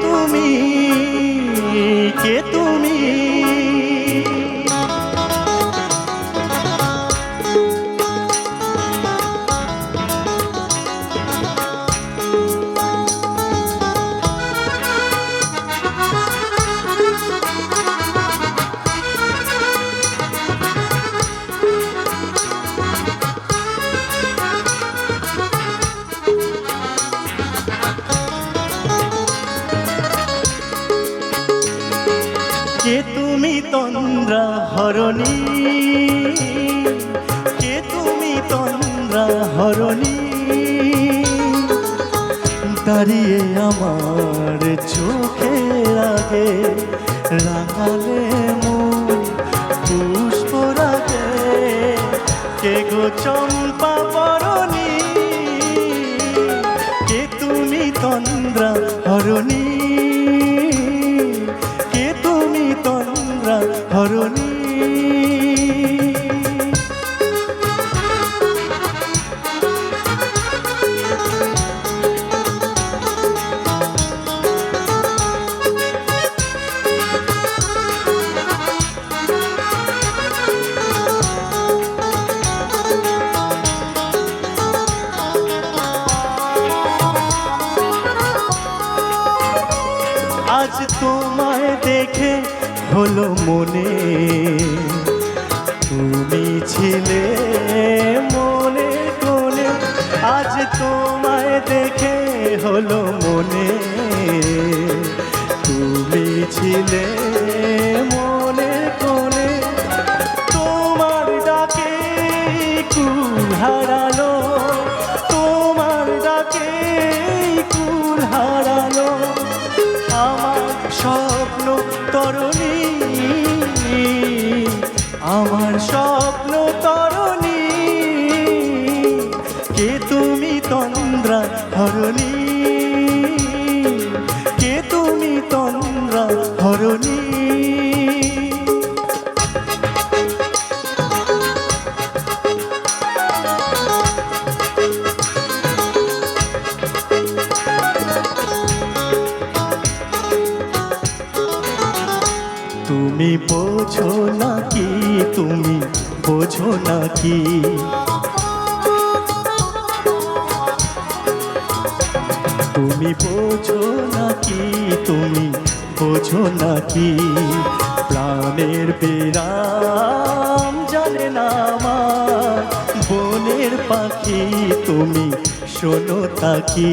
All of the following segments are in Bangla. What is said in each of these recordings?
তুমি, কে তুমি? কে তুমি তন্দ্রা হরণী, কে তুমি তন্দ্রা হরণী? দাঁড়িয়ে আমার চোখের আগে রাঙালে মন পুষ্পরাগে। কে গো চম্পা বরণী, কে তুমি তন্দ্রা হরণী, হরণী? আজ তোমায় দেখে হলো মনে, তুমি ছিলে মনে কোণে। আজ তোমায় দেখে হলো মনে, তুমি ছিলে মনে কোণে। তোমার ডাকে কুল হারালো, তোমার ডাকে কুল হারালো আমার স্বপ্ন তরণী, আমার স্বপ্ন তরণী। কে তুমি তন্দ্রা হরণী, কে তুমি তন্দ্রা হরণী? তুমি বোঝো নাকি, তুমি বোঝো নাকি? তুমি বোঝো নাকি, তুমি বোঝো নাকি? প্রাণের বিরাম জানে না আমার বনের পাখি, তুমি শোনো তাকি।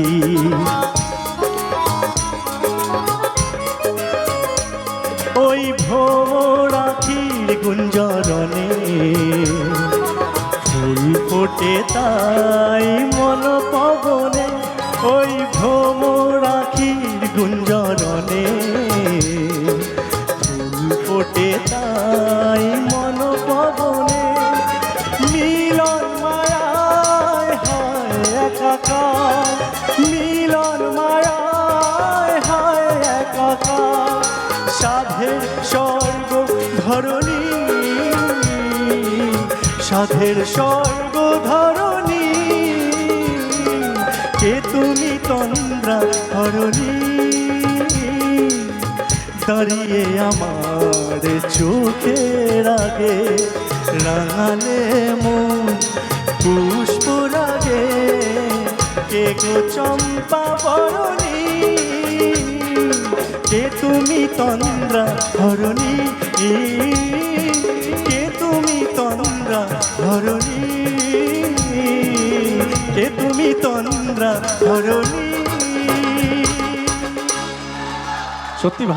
ওই ভ্রমর আখির গুঞ্জরণে ফুল ফোটে তাই মন পবনে। ওই ভ্রমর আখির গুঞ্জরণে ফুল ফোটে তাই মন পবনে। মিলন মায়ায় হয় একাকার, মিলন মায়ায় হয় একাকার। সাধের স্বর্গ ধরণী, সাধের স্বর্গ ধরণী। কে তুমি তন্দ্রা হরণী, দাঁড়িয়ে আমার চোখের আগে রাঙালে মন পুষ্পরাগে। কে গো চম্পা বরণী, কে তুমি তন্দ্রা হরণী, কে তুমি তন্দ্রা হরণী, কে তুমি তন্দ্রা হরণী? সত্যি ভালো।